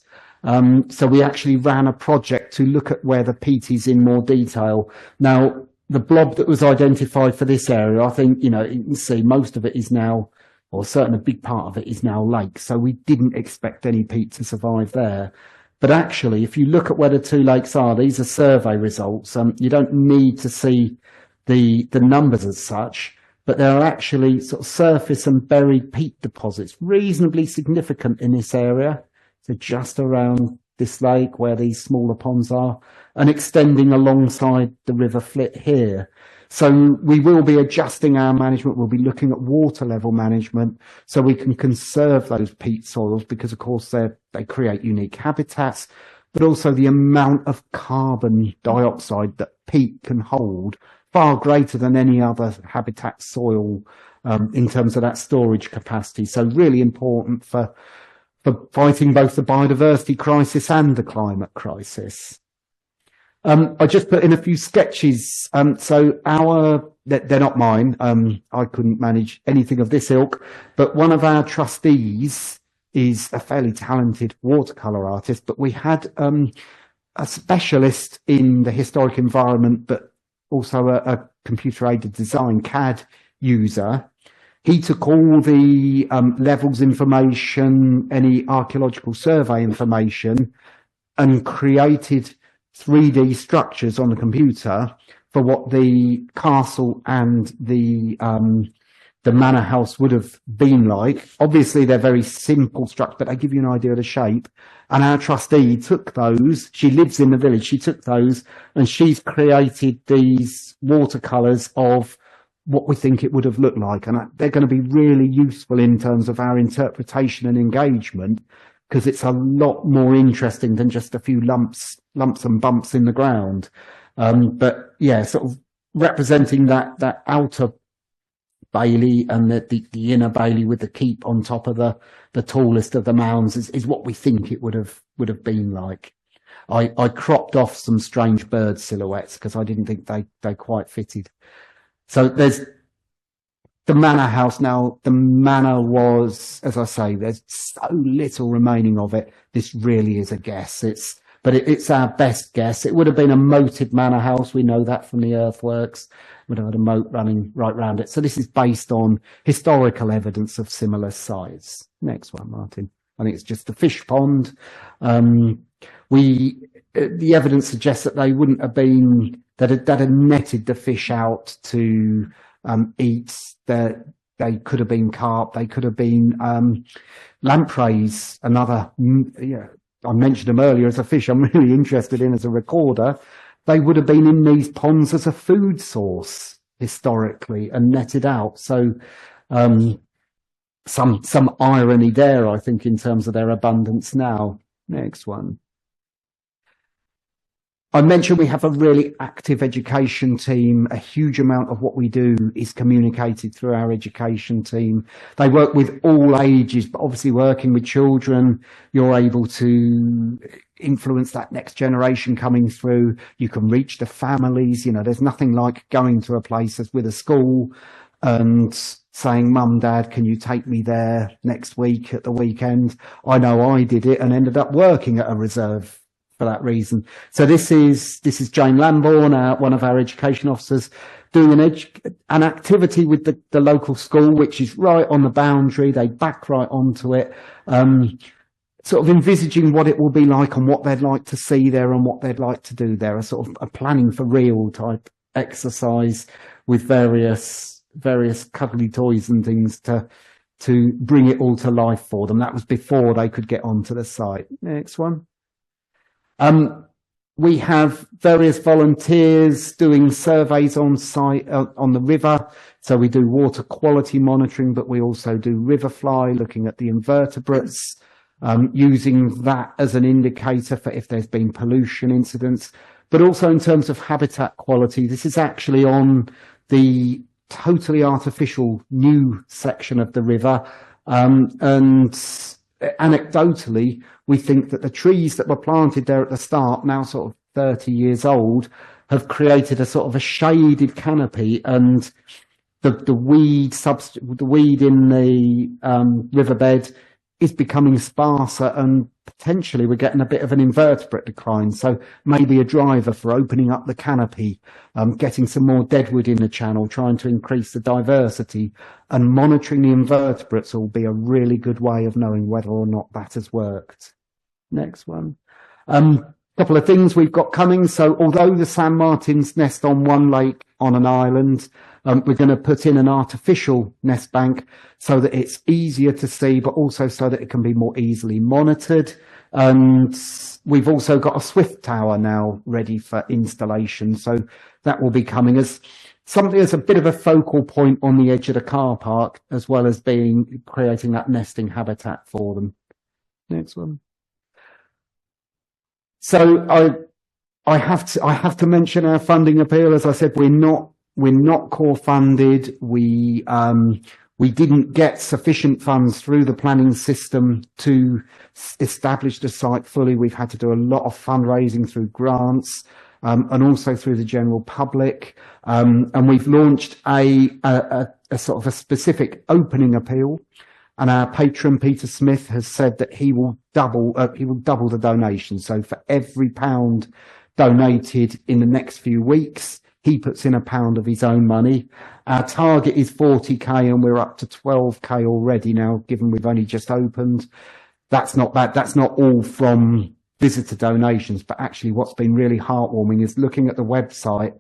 S1: So we actually ran a project to look at where the peat is in more detail. Now, the blob that was identified for this area, I think, you can see most of it is now, or certainly a big part of it is now lake. So we didn't expect any peat to survive there. But actually, if you look at where the 2 lakes are, these are survey results. You don't need to see the numbers as such, but there are actually sort of surface and buried peat deposits, reasonably significant in this area. So just around this lake where these smaller ponds are, and extending alongside the River Flit here. So we will be adjusting our management. We'll be looking at water level management so we can conserve those peat soils, because of course they create unique habitats, but also the amount of carbon dioxide that peat can hold, far greater than any other habitat soil in terms of that storage capacity. So really important for fighting both the biodiversity crisis and the climate crisis. I just put in a few sketches. So they're not mine. I couldn't manage anything of this ilk, but one of our trustees is a fairly talented watercolour artist, but we had a specialist in the historic environment, but also a computer-aided design CAD user. He took all the levels information, any archaeological survey information, and created 3D structures on the computer for what the castle and the the manor house would have been like. Obviously, they're very simple structure, but they give you an idea of the shape. And our trustee took those. She lives in the village. She took those and she's created these watercolours of what we think it would have looked like. And they're going to be really useful in terms of our interpretation and engagement, because it's a lot more interesting than just a few lumps and bumps in the ground. But yeah, sort of representing that outer bailey and the inner bailey with the keep on top of the tallest of the mounds is what we think it would have been like. I cropped off some strange bird silhouettes because I didn't think they quite fitted. So there's the manor house now. The manor was, as I say, there's so little remaining of it. This really is a guess. It's our best guess. It would have been a moated manor house. We know that from the earthworks. Would have had a moat running right round it. So this is based on historical evidence of similar size. Next one, Martin. I think it's just a fish pond. The evidence suggests that they wouldn't have been, that had netted the fish out to eat. That they could have been carp. They could have been lampreys. Another, I mentioned them earlier as a fish I'm really interested in as a recorder. They would have been in these ponds as a food source historically and netted out. So some irony there, I think, in terms of their abundance now. Next one. I mentioned we have a really active education team. A huge amount of what we do is communicated through our education team. They work with all ages, but obviously working with children, you're able to influence that next generation coming through. You can reach the families. There's nothing like going to a place as with a school and saying, Mum, Dad, can you take me there next week at the weekend? I know I did it and ended up working at a reserve for that reason. So this is Jane Lambourne, one of our education officers, doing an activity with the local school, which is right on the boundary. They back right onto it, sort of envisaging what it will be like and what they'd like to see there and what they'd like to do there. A sort of a planning for real type exercise with various cuddly toys and things to bring it all to life for them. That was before they could get onto the site. Next one. We have various volunteers doing surveys on site on the river. So we do water quality monitoring, but we also do river fly, looking at the invertebrates, using that as an indicator for if there's been pollution incidents, but also in terms of habitat quality. This is actually on the totally artificial new section of the river. And anecdotally, we think that the trees that were planted there at the start, now sort of 30 years old, have created a sort of a shaded canopy, and the weed in the riverbed is becoming sparser, and potentially we're getting a bit of an invertebrate decline. So maybe a driver for opening up the canopy, getting some more deadwood in the channel, trying to increase the diversity, and monitoring the invertebrates will be a really good way of knowing whether or not that has worked. Next one. Couple of things we've got coming. So although the San Martins nest on one lake on an island, we're going to put in an artificial nest bank so that it's easier to see, but also so that it can be more easily monitored. And we've also got a Swift tower now ready for installation. So that will be coming as something that's a bit of a focal point on the edge of the car park, as well as creating that nesting habitat for them. Next one. So I have to mention our funding appeal. As I said, we're not core funded. We didn't get sufficient funds through the planning system to establish the site fully. We've had to do a lot of fundraising through grants, and also through the general public. And we've launched a sort of a specific opening appeal. And our patron, Peter Smith, has said that he will double the donation. So for every £1 donated in the next few weeks, he puts in £1 of his own money. Our target is 40k, and we're up to 12k already now, given we've only just opened. That's not bad. That's not all from visitor donations, but actually what's been really heartwarming is looking at the website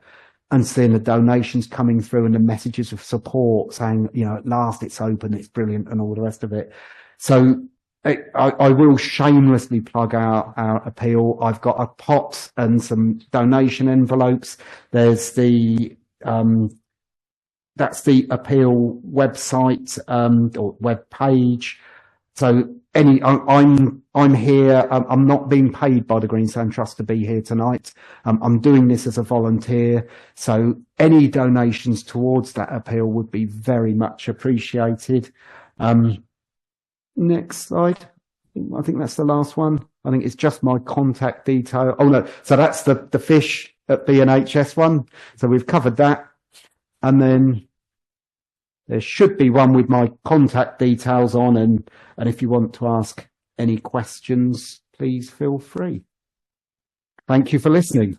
S1: and seeing the donations coming through and the messages of support saying, you know, at last it's open, it's brilliant and all the rest of it. So I will shamelessly plug our appeal. I've got a pot and some donation envelopes. There's the, that's the appeal website, or web page. So I'm here. I'm not being paid by the Greensand Trust to be here tonight. I'm doing this as a volunteer. So any donations towards that appeal would be very much appreciated. Next slide. I think that's the last one. I think it's just my contact detail. Oh no. So that's the fish at B&HS one. So we've covered that. And then there should be one with my contact details on, and if you want to ask any questions, please feel free. Thank you for listening.